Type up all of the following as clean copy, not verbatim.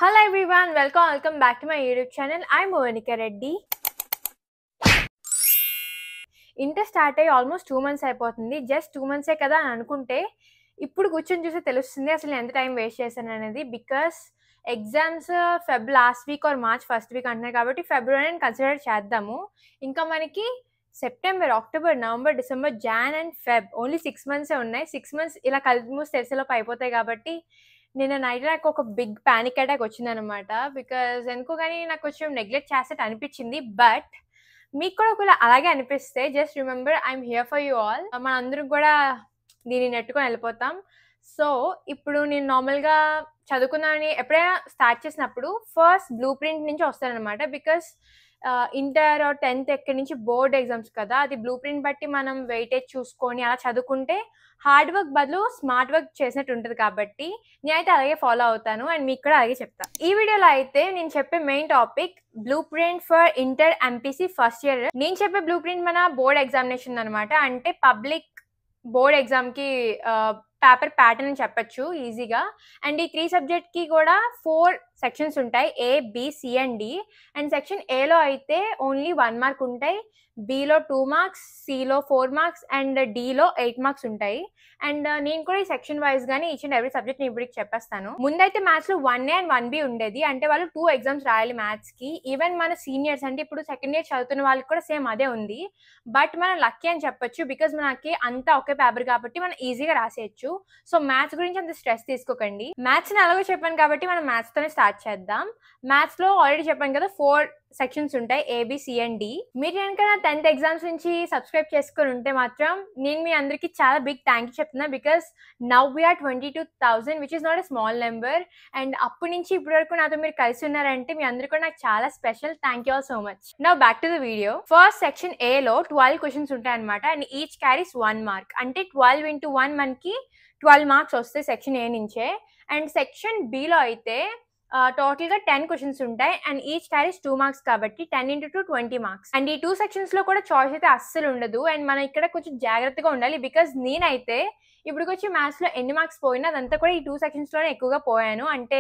Hello everyone, welcome back to my YouTube channel. I'm Monika Reddy. Inter start అయ్యి almost 2 months అయిపోతుంది. Just 2 మంత్సే కదా అని అనుకుంటే ఇప్పుడు కూర్చొని చూస్తే తెలుస్తుంది అసలు నేను ఎంత టైం వేస్ట్ చేశాను అనేది. Because exams Feb last week or March first week అంటున్నారు కాబట్టి ఫిబ్రవరి కన్సిడర్ చేద్దాము. ఇంకా మనకి September, October, November, December, Jan and Feb only 6 మంత్సే ఉన్నాయి. 6 మంత్స్ ఇలా కలిపి మూసి తెరిసేలోపు అయిపోతాయి కాబట్టి నిన్న నైట్ నాకు ఒక బిగ్ పానిక్ అటాక్ వచ్చిందనమాట. బికాజ్ ఎందుకో కానీ నాకు కొంచెం నెగ్లెక్ట్ చేసేట్టు అనిపించింది. బట్ మీకు కూడా ఒకవేళ అలాగే అనిపిస్తే just remember I'm here for you all. మన అందరం కూడా దీన్ని నెట్టుకొని వెళ్ళిపోతాం. సో ఇప్పుడు నేను నార్మల్గా చదువుకున్నానని ఎప్పుడైనా స్టార్ట్ చేసినప్పుడు ఫస్ట్ బ్లూ ప్రింట్ నుంచి వస్తానమాట. బికాస్ ఇంటర్ 10th ఎక్కడి నుంచి బోర్డ్ ఎగ్జామ్స్ కదా, అది బ్లూ ప్రింట్ బట్టి మనం వెయిటేజ్ చూసుకొని అలా చదువుకుంటే హార్డ్ వర్క్ బదులు స్మార్ట్ వర్క్ చేసినట్టు ఉంటుంది. కాబట్టి నేనైతే అలాగే ఫాలో అవుతాను అండ్ మీకు కూడా అలాగే చెప్తాను. ఈ వీడియోలో అయితే నేను చెప్పే main topic blue print for inter MPC first year. నేను చెప్పే బ్లూ ప్రింట్ మన బోర్డ్ ఎగ్జామినేషన్ అనమాట. అంటే పబ్లిక్ బోర్డ్ ఎగ్జామ్కి పేపర్ ప్యాటర్న్ అని చెప్పచ్చు ఈజీగా. అండ్ ఈ 3 సబ్జెక్ట్కి కూడా 4 సెక్షన్స్ ఉంటాయి, A, B, C and D. And section ఏలో అయితే ఓన్లీ 1 మార్క్ ఉంటాయి, బిలో 2 మార్క్స్, సిలో 4 మార్క్స్ అండ్ డిలో 8 మార్క్స్ ఉంటాయి. అండ్ నేను కూడా ఈ సెక్షన్ వైజ్ గానీ ఈచ్ అండ్ ఎవ్రీ సబ్జెక్ట్ నేను ఇప్పుడు చెప్పేస్తాను. ముందైతే మ్యాథ్స్ లో 1A అండ్ 1B ఉండేది. అంటే వాళ్ళు 2 ఎగ్జామ్స్ రాయాలి మ్యాథ్స్ కి. ఈవెన్ మన సీనియర్స్ అంటే ఇప్పుడు సెకండ్ ఇయర్ చదువుతున్న వాళ్ళకి కూడా సేమ్ అదే ఉంది. బట్ మనం లక్కీ అని చెప్పొచ్చు, బికాస్ మనకి అంతా ఒకే పేపర్ కాబట్టి మనం ఈజీగా రాసేయచ్చు. సో మ్యాథ్స్ గురించి అంత స్ట్రెస్ తీసుకోకండి. మ్యాథ్స్ ని అలాగే చెప్పాను కాబట్టి మనం మ్యాథ్స్ తోనే స్టార్ట్ చేద్దాం. మ్యాథ్స్ లో ఆల్రెడీ చెప్పాను కదా 4 సెక్షన్స్ ఉంటాయి, ఏబి, సి అండ్ డి. మీరు కనుక నా 10th ఎగ్జామ్స్ నుంచి సబ్స్క్రైబ్ చేసుకొని ఉంటే మాత్రం నేను మీ అందరికి చాలా బిగ్ థ్యాంక్ యూ చెప్తున్నా. Because now we are 22,000 which is not a small number. And అప్పటి నుంచి ఇప్పటి వరకు నాతో మీరు కలిసి ఉన్నారంటే మీ అందరికీ కూడా నాకు చాలా special. Thank you all so much. Now back to the video. First section ఏ లో 12 క్వశ్చన్స్ ఉంటాయి అనమాట. And each carries 1 mark. అంటే 12 into 1 మనకి 12 మార్క్స్ వస్తాయి సెక్షన్ ఏ నుంచే. అండ్ సెక్షన్ బిలో అయితే టోటల్ గా 10 క్వశ్చన్స్ ఉంటాయి అండ్ ఈచ్ క్యారీస్ 2 మార్క్స్ కాబట్టి 10 into 2 20 మార్క్స్. అండ్ ఈ 2 సెక్షన్స్ లో కూడా చాయిస్ అయితే అస్సలు ఉండదు. అండ్ మనం ఇక్కడ కొంచెం జాగ్రత్తగా ఉండాలి. బికాస్ నేనైతే ఇప్పుడు వచ్చి మ్యాథ్స్ లో ఎన్ని మార్క్స్ పోయినా అదంతా కూడా ఈ 2 సెక్షన్స్ లోనే ఎక్కువగా పోయాను. అంటే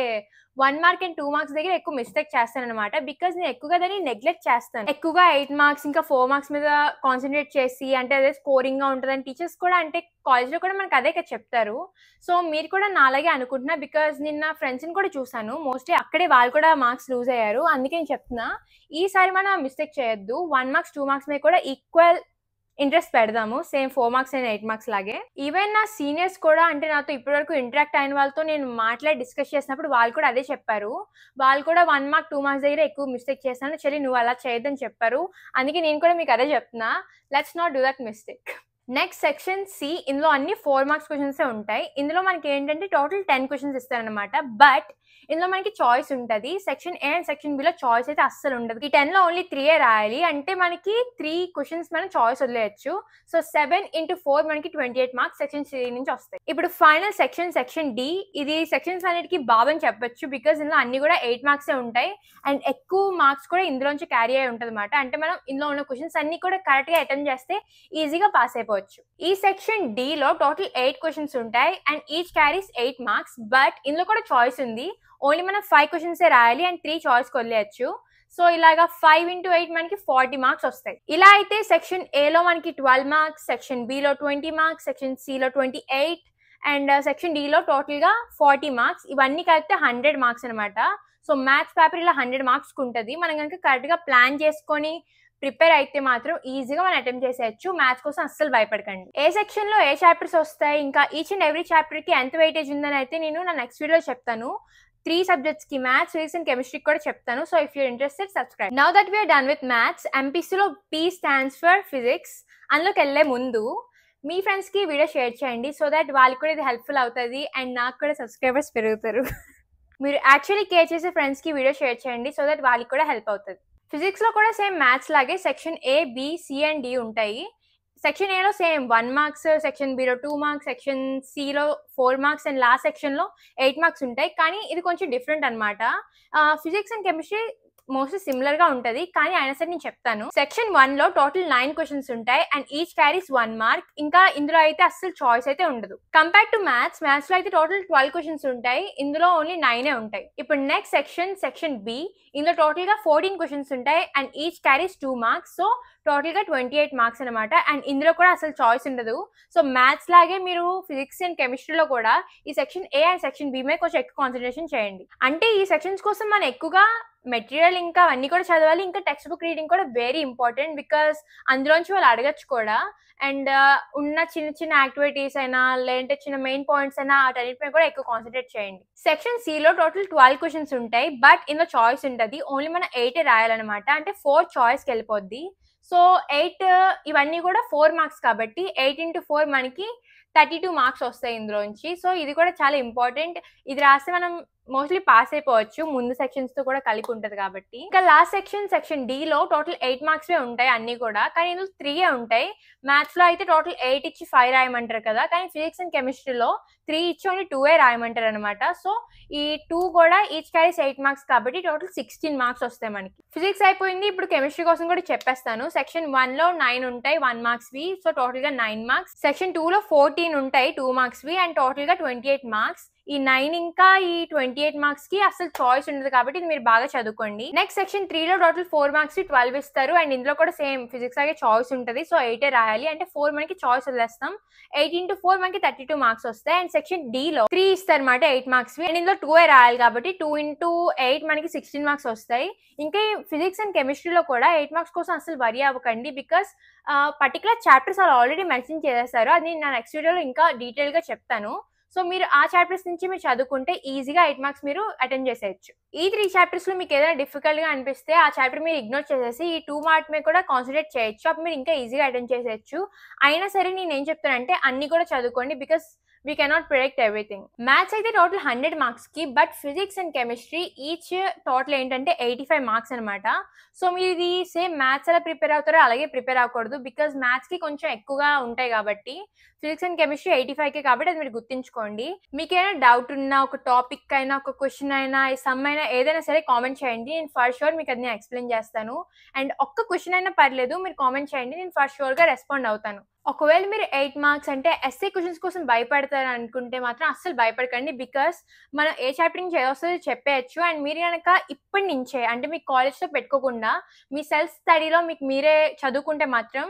1 మార్క్ అండ్ 2 మార్క్స్ దగ్గర ఎక్కువ మిస్టేక్ చేస్తాను అనమాట. బికాస్ నేను ఎక్కువగా దాన్ని నెగ్లెక్ట్ చేస్తాను. ఎక్కువగా 8 మార్క్స్ ఇంకా 4 మార్క్స్ మీద కాన్సన్ట్రేట్ చేసి అంటే అదే స్కోరింగ్ గా ఉంటుందని టీచర్స్ కూడా అంటే కాలేజ్ లో కూడా మనకు అదే చెప్తారు. సో మీరు కూడా నాలాగే అనుకుంటున్నా. బికాస్ నిన్న ఫ్రెండ్స్ ని కూడా చూసాను, మోస్ట్లీ అక్కడే వాళ్ళు కూడా మార్క్స్ లూజ్ అయ్యారు. అందుకే నేను చెప్తున్నా ఈసారి మనం మిస్టేక్ చేయొద్దు. 1 మార్క్స్ 2 మార్క్స్ మీద కూడా ఈక్వల్ ఇంట్రెస్ట్ పెడదాము, సేమ్ 4 మార్క్స్ అండ్ 8 మార్క్స్ లాగే. ఈవెన్ నా సీనియర్స్ కూడా అంటే నాతో ఇప్పటి వరకు ఇంటరాక్ట్ అయిన వాళ్ళతో నేను మాట్లాడి డిస్కస్ చేసినప్పుడు వాళ్ళు కూడా అదే చెప్పారు. వాళ్ళు కూడా 1 మార్క్ 2 మార్క్స్ దగ్గర ఎక్కువ మిస్టేక్ చేశాను, చెల్లి నువ్వు అలా చేయొద్దని చెప్పారు. అందుకే నేను కూడా మీకు అదే చెప్తున్నా, let's not do that mistake. Next section C. ఇందులో అన్ని 4 మార్క్స్ క్వశ్చన్స్ ఉంటాయి. ఇందులో మనకి ఏంటంటే టోటల్ 10 క్వశ్చన్స్ ఇస్తారనమాట. బట్ ఇందులో మనకి చాయిస్ ఉంటుంది. Section A and section below choice అయితే అస్సలు ఉండదు. ఈ 10 లో ఓన్లీ 3 రాయాలి. అంటే మనకి 3 క్వశ్చన్స్ మనం చాయిస్ వదిలేయచ్చు. సో 7 into 4 మనకి 28 మార్క్స్ సెక్షన్ సి నుంచి వస్తాయి. ఇప్పుడు ఫైనల్ సెక్షన్ సెక్షన్ డి. ఇది సెక్షన్స్ అన్నిటికీ బాబని చెప్పొచ్చు. బికాస్ ఇందులో అన్ని కూడా 8 మార్క్సే ఉంటాయి అండ్ ఎక్కువ మార్క్స్ కూడా ఇందులోంచి క్యారీ అయి ఉంటుంది అనమాట. అంటే మనం ఇందులో ఉన్న క్వశ్చన్స్ అన్ని కూడా కరెక్ట్ గా అటెంప్ట్ చేస్తే ఈజీగా పాస్ అయిపోవచ్చు. ఈ సెక్షన్ డి లో టోటల్ 8 క్వశ్చన్స్ ఉంటాయి and each carries 8 marks. But ఇందులో కూడా చాయిస్ ఉంది. ఓన్లీ మనం 5 క్వశ్చన్స్ రాయాలి అండ్ 3 చాయిస్ వదిలేయచ్చు. సో ఇలాగా 5 into 8 మనకి 40 మార్క్స్ వస్తాయి. ఇలా అయితే సెక్షన్ ఏ లో మనకి 12 మార్క్స్, సెక్షన్ బి లో 20 మార్క్స్, సెక్షన్ సి లో 28 అండ్ సెక్షన్ డి లో టోటల్ గా 40 మార్క్స్. ఇవన్నీ కలిపితే 100 మార్క్స్ అనమాట. సో మ్యాథ్స్ పేపర్ ఇలా 100 మార్క్స్ ఉంటుంది. మనం కనుక కరెక్ట్ గా ప్లాన్ చేసుకొని ప్రిపేర్ అయితే మాత్రం ఈజీగా మనం అటెంప్ట్ చేసేయచ్చు. మ్యాథ్స్ కోసం అస్సలు భయపడకండి. ఏ సెక్షన్ లో ఏ చాప్టర్స్ వస్తాయి, ఇంకా ఈచ్ అండ్ ఎవ్రీ చాప్టర్ కి ఎంత వెయిటేజ్ ఉందని అయితే నేను నా నెక్స్ట్ వీడియో చెప్తాను. 3 సబ్జెక్ట్స్ కి మ్యాథ్స్, ఫిజిక్స్ అండ్ కెమిస్ట్రీ కూడా చెప్తాను. So if your interested subscribe. Now that we're done with maths, ఎంపీసీలో పీ స్టాండ్స్ ఫర్ ఫిజిక్స్. అందులోకి వెళ్ళే ముందు మీ ఫ్రెండ్స్ కి వీడియో షేర్ చేయండి. సో దట్ వాళ్ళకి కూడా ఇది హెల్ప్ఫుల్ అవుతుంది అండ్ నాకు కూడా సబ్స్క్రైబర్స్ పెరుగుతారు. మీరు యాక్చువల్లీ కేర్ చేసే ఫ్రెండ్స్ కి వీడియో షేర్ చేయండి. సో దట్ వాళ్ళకి కూడా హెల్ప్ అవుతుంది. ఫిజిక్స్ లో కూడా సేమ్ మ్యాథ్స్ లాగే section A, B, C and D ఉంటాయి. సెక్షన్ ఏలో సేమ్ 1 మార్క్స్, సెక్షన్ బిలో 2 మార్క్స్, సెక్షన్ సిలో 4 మార్క్స్ అండ్ లాస్ట్ సెక్షన్ లో 8 మార్క్స్ ఉంటాయి. కానీ ఇది కొంచెం డిఫరెంట్ అనమాట. Physics and chemistry mostly similar గా ఉంటది, కానీ అయినా సరే నేను చెప్తాను. సెక్షన్ 1 లో టోటల్ 9 క్వశ్చన్స్ ఉంటాయి అండ్ ఈచ్ క్యారీస్ 1 మార్క్. ఇంకా ఇందులో అయితే అస్సలు చాయిస్ అయితే ఉండదు. కంపేర్ టు మ్యాథ్స్ లో అయితే టోటల్ 12 క్వశ్చన్స్ ఉంటాయి, ఇందులో ఓన్లీ 9 ఉంటాయి. ఇప్పుడు నెక్స్ట్ సెక్షన్ బి, ఇందులో టోటల్ గా 14 క్వశ్చన్స్ ఉంటాయి and each carries 2 marks. So total గా 28 మార్క్స్ అనమాట. అండ్ ఇందులో కూడా అసలు చాయిస్ ఉండదు. సో మ్యాథ్స్ లాగే మీరు ఫిజిక్స్ అండ్ కెమిస్ట్రీలో కూడా ఈ section A and section B మీద కొంచెం ఎక్కువ కాన్సన్ట్రేషన్ చేయండి. అంటే ఈ సెక్షన్స్ కోసం మనం ఎక్కువగా మెటీరియల్ ఇంకా అన్ని కూడా చదవాలి. ఇంకా టెక్స్ట్ బుక్ రీడింగ్ కూడా వెరీ ఇంపార్టెంట్, బికాస్ అందులోంచి వాళ్ళు అడగచ్చు కూడా. అండ్ ఉన్న చిన్న చిన్న యాక్టివిటీస్ అయినా లేదంటే చిన్న మెయిన్ పాయింట్స్ అయినా వాటన్నిటిపై కూడా ఎక్కువ కాన్సన్ట్రేట్ చేయండి. సెక్షన్ సి లో టోటల్ 12 క్వశ్చన్స్ ఉంటాయి, బట్ ఇందులో చాయిస్ ఉంటుంది. ఓన్లీ మనం 8 రాయాలన్నమాట. అంటే 4 చాయిస్కి వెళ్ళిపోద్ది. సో 8 ఇవన్నీ కూడా 4 మార్క్స్ కాబట్టి 8 into 4 మనకి 32 మార్క్స్ వస్తాయి ఇందులోంచి. సో ఇది కూడా చాలా ఇంపార్టెంట్. ఇది రాస్తే మనం మోస్ట్లీ పాస్ అయిపోవచ్చు, ముందు సెక్షన్స్ తో కూడా కలిపి ఉంటది కాబట్టి. ఇంకా లాస్ట్ సెక్షన్ డి లో టోటల్ 8 మార్క్స్ ఉంటాయి అన్ని కూడా, కానీ ఇందులో 3 ఉంటాయి. మ్యాథ్స్ లో అయితే టోటల్ 8 ఇచ్చి 5 రాయమంటారు కదా, కానీ ఫిజిక్స్ అండ్ కెమిస్ట్రీలో 3 ఇచ్చి ఓన్లీ 2 రాయమంటారు అనమాట. సో ఈ 2 కూడా ఈచ్ క్యారీస్ 8 మార్క్స్ కాబట్టి టోటల్ 16 మార్క్స్ వస్తాయి మనకి. ఫిజిక్స్ అయిపోయింది. ఇప్పుడు కెమిస్ట్రీ కోసం కూడా చెప్పేస్తాను. సెక్షన్ 1 లో 9 ఉంటాయి 1 మార్క్స్ వి, సో టోటల్ గా 9 మార్క్స్. సెక్షన్ 2 లో 14 ఉంటాయి 2 మార్క్స్ వి అండ్ టోటల్ గా 28 మార్క్స్. ఈ 9 ఇంకా ఈ 28 మార్క్స్ కి అసలు చాయిస్ ఉండదు కాబట్టి ఇది మీరు బాగా చదువుకోండి. నెక్స్ట్ సెక్షన్ 3 లో టోటల్ 4 మార్క్స్ 12 ఇస్తారు అండ్ ఇందులో కూడా సేమ్ ఫిజిక్స్ లాగే చాయిస్ ఉంటుంది. సో 8 రాయాలి, అంటే 4 మనకి చాయిస్ వదిలేస్తాం. 8 into 4 మనకి 32 మార్క్స్ వస్తాయి. అండ్ సెక్షన్ డి లో 3 ఇస్తారు అనమాట 8 మార్క్స్ వి, అండ్ ఇందులో 2 రాయాలి కాబట్టి 2 into 8 మనకి 16 మార్క్స్ వస్తాయి. ఇంకా ఫిజిక్స్ అండ్ కెమిస్ట్రీలో కూడా 8 మార్క్స్ కోసం అసలు వరీ అవ్వకండి, బికాస్ పర్టికులర్ చాప్టర్స్ వాళ్ళు ఆల్రెడీ మెన్షన్ చేసేస్తారు. అది నేను నా నెక్స్ట్ వీడియోలో ఇంకా డీటెయిల్ గా చెప్తాను. సో మీరు ఆ చాప్టర్స్ నుంచి మీరు చదువుకుంటే ఈజీగా 8 మార్క్స్ మీరు అటెండ్ చేసేయచ్చు. ఈ 3 చాప్టర్స్ లో మీకు ఏదైనా డిఫికల్ట్ గా అనిపిస్తే ఆ చాప్టర్ మీరు ఇగ్నోర్ చేసేసి ఈ 2 మార్క్ మీద కూడా కాన్సన్ట్రేట్ చేయొచ్చు. అప్పుడు మీరు ఇంకా ఈజీగా అటెండ్ చేసేయచ్చు. అయినా సరే నేను ఏం చెప్తానంటే అన్ని కూడా చదువుకోండి, because we cannot predict everything. Maths అయితే టోటల్ 100 మార్క్స్ కి, but physics and chemistry each total ఏంటంటే 85 మార్క్స్ అనమాట. సో మీరు ఇది సేమ్ మ్యాథ్స్ ఎలా ప్రిపేర్ అవుతారో అలాగే ప్రిపేర్ అవ్వకూడదు, బికాస్ మ్యాథ్స్ కి కొంచెం ఎక్కువగా ఉంటాయి కాబట్టి. ఫిజిక్స్ అండ్ కెమిస్ట్రీ 85 కాబట్టి అది మీరు గుర్తుంచుకోండి. మీకు ఏమైనా డౌట్ ఉన్నా, ఒక టాపిక్ అయినా, ఒక క్వశ్చన్ అయినా, సమ్ అయినా ఏదైనా సరే కామెంట్ చేయండి. నేను ఫర్ షూర్ మీకు అది నేను ఎక్స్ప్లెయిన్ చేస్తాను. అండ్ ఒక్క క్వశ్చన్ అయినా పర్లేదు, మీరు కామెంట్ చేయండి, నేను ఫర్ షూర్ గా రెస్పాండ్ అవుతాను. ఒకవేళ మీరు 8 మార్క్స్ అంటే ఎస్ఏ క్వశ్చన్స్ కోసం భయపడతారు అనుకుంటే మాత్రం అస్సలు భయపడకండి, బికాస్ మనం ఏ చాప్టర్ నుంచి ఏదొస్తుందో చెప్పేయచ్చు. అండ్ మీరు కనుక ఇప్పటి నుంచే అంటే మీ కాలేజ్లో పెట్టుకోకుండా మీ సెల్ఫ్ స్టడీలో మీకు మీరే చదువుకుంటే మాత్రం,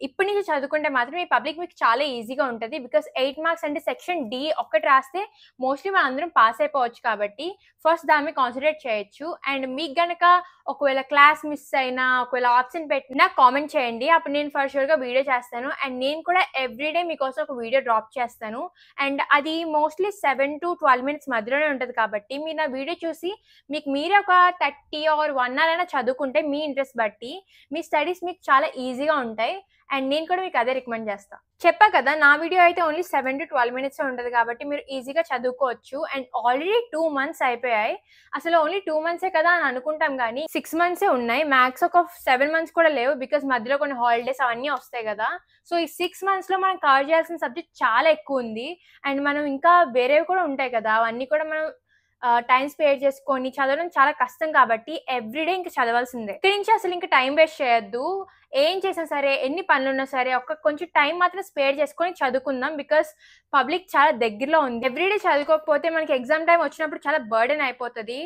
ఇప్పటి నుంచి చదువుకుంటే మాత్రం ఈ పబ్లిక్ మీకు చాలా ఈజీగా ఉంటుంది. బికాస్ 8 మార్క్స్ అంటే సెక్షన్ డి ఒక్కటి రాస్తే మోస్ట్లీ మనం అందరం పాస్ అయిపోవచ్చు కాబట్టి ఫస్ట్ దాని మీద కాన్సన్ట్రేట్ చేయొచ్చు. అండ్ మీకు గనక ఒకవేళ క్లాస్ మిస్ అయినా, ఒకవేళ ఆబ్సెంట్ పెట్టినా కామెంట్ చేయండి, అప్పుడు నేను ఫర్ షూర్గా వీడియో చేస్తాను. అండ్ నేను కూడా ఎవ్రీడే మీకోసం ఒక వీడియో డ్రాప్ చేస్తాను. అండ్ అది మోస్ట్లీ 7 to 12 minutes మధ్యలోనే ఉంటుంది కాబట్టి మీరు నా వీడియో చూసి మీకు మీరే ఒక 30 or 1 hour అయినా చదువుకుంటే మీ ఇంట్రెస్ట్ బట్టి మీ స్టడీస్ మీకు చాలా ఈజీగా ఉంటాయి. అండ్ నేను కూడా మీకు అదే రికమెండ్ చేస్తాను. చెప్పా కదా, నా వీడియో అయితే ఓన్లీ 7 to 12 minutes ఉంటుంది కాబట్టి మీరు ఈజీగా చదువుకోవచ్చు. అండ్ ఆల్రెడీ 2 months అయిపోయాయి. అసలు ఓన్లీ 2 months కదా అని అనుకుంటాం, కానీ 6 months ఉన్నాయి. మ్యాక్స్ ఒక 7 months కూడా లేవు, బికాస్ మధ్యలో కొన్ని హాలిడేస్ అవన్నీ వస్తాయి కదా. సో ఈ 6 months లో మనం కవర్ చేయాల్సిన సబ్జెక్ట్ చాలా ఎక్కువ ఉంది. అండ్ మనం ఇంకా వేరేవి కూడా ఉంటాయి కదా, అవన్నీ కూడా మనం టైం స్పేర్ చేసుకొని చదవడం చాలా కష్టం కాబట్టి ఎవ్రీడే ఇంకా చదవాల్సిందే. ఇక్కడి నుంచి అసలు ఇంకా టైం వేస్ట్ చేయొద్దు. ఏం చేసినా సరే, ఎన్ని పనులు ఉన్నా సరే, కొంచెం టైం మాత్రం స్పేర్ చేసుకొని చదువుకుందాం, బికాస్ పబ్లిక్ చాలా దగ్గరలో ఉంది. ఎవ్రీడే చదువుకోకపోతే మనకి ఎగ్జామ్ టైం వచ్చినప్పుడు చాలా బర్డెన్ అయిపోతుంది.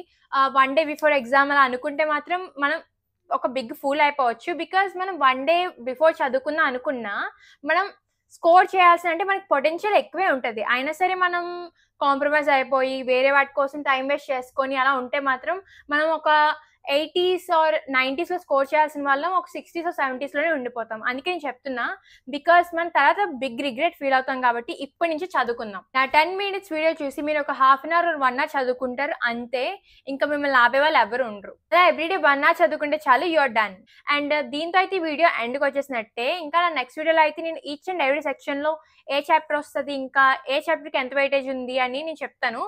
1 day బిఫోర్ ఎగ్జామ్ అలా అనుకుంటే మాత్రం మనం ఒక బిగ్ ఫూల్ అయిపోవచ్చు. బికాస్ మనం 1 day బిఫోర్ అనుకున్నా మనం స్కోర్ చేయాల్సిన అంటే మనకి పొటెన్షియల్ ఎక్కువే ఉంటుంది. అయినా సరే మనం కాంప్రమైజ్ అయిపోయి వేరే వాటి కోసం టైం వేస్ట్ చేసుకొని అలా ఉంటే మాత్రం మనం ఒక 80s or 90s లో స్కోర్ చేయాల్సిన వాళ్ళం ఒక 60s or 70s లోనే ఉండిపోతాం. అందుకే నేను చెప్తున్నా, బికాస్ మనం తర్వాత బిగ్ రిగ్రెట్ ఫీల్ అవుతాం కాబట్టి ఇప్పటి నుంచి చదువుకుందాం. నా 10 minutes వీడియో చూసి మీరు ఒక half an hour or 1 hour చదువుకుంటారు అంతే, ఇంకా మిమ్మల్ని ఆపే వాళ్ళు ఎవరు ఉండరు. అలా ఎవ్రీడే 1 hour చదువుకుంటే చాలు, యూఆర్ డన్. అండ్ దీంతో అయితే ఈ వీడియో ఎండ్కి వచ్చేసినట్టే. ఇంకా నా నెక్స్ట్ వీడియోలో అయితే నేను ఈచ్ అండ్ ఎవ్రీ సెక్షన్ లో ఏ చాప్టర్ వస్తుంది, ఇంకా ఏ చాప్టర్కి ఎంత వెయిటేజ్ ఉంది అని నేను చెప్తాను.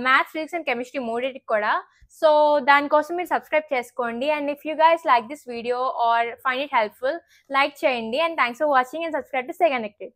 మ్యాథ్స్, ఫిజిక్స్ అండ్ కెమిస్ట్రీ మూడింటికి కూడా. సో దానికోసం మీరు సబ్స్క్రైబ్ చేసుకోండి. And if you guys like this video or find it helpful, like చేయండి. And thanks for watching and subscribe to stay connected.